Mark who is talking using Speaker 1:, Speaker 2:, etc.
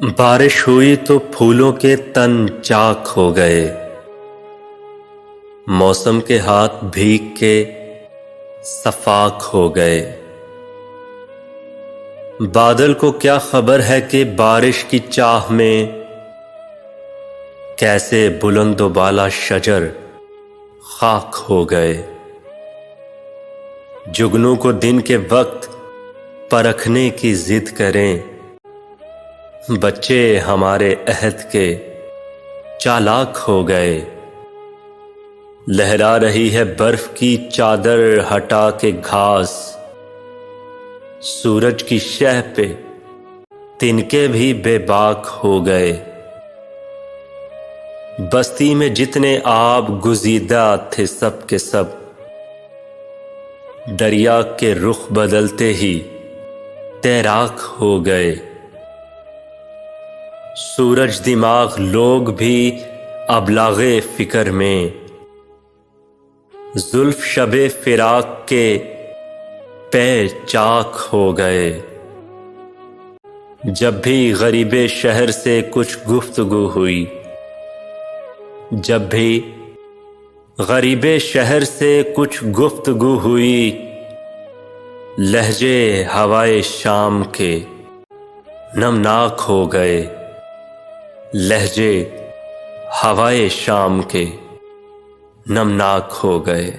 Speaker 1: بارش ہوئی تو پھولوں کے تن چاک ہو گئے، موسم کے ہاتھ بھیگ کے صفاک ہو گئے۔ بادل کو کیا خبر ہے کہ بارش کی چاہ میں کیسے بلند و بالا شجر خاک ہو گئے۔ جگنوں کو دن کے وقت پرکھنے کی ضد کریں، بچے ہمارے عہد کے چالاک ہو گئے۔ لہرا رہی ہے برف کی چادر ہٹا کے گھاس، سورج کی شہ پہ تنکے بھی بے باک ہو گئے۔ بستی میں جتنے آب گزیدہ تھے سب کے سب دریا کے رخ بدلتے ہی تیراک ہو گئے۔ سورج دماغ لوگ بھی ابلاغ فکر میں زلف شب فراق کے پے چاک ہو گئے۔ جب بھی غریب شہر سے کچھ گفتگو ہوئی، جب بھی غریب شہر سے کچھ گفتگو ہوئی، لہجے ہوائے شام کے نمناک ہو گئے۔ لہجے ہوائے شام کے نمناک ہو گئے۔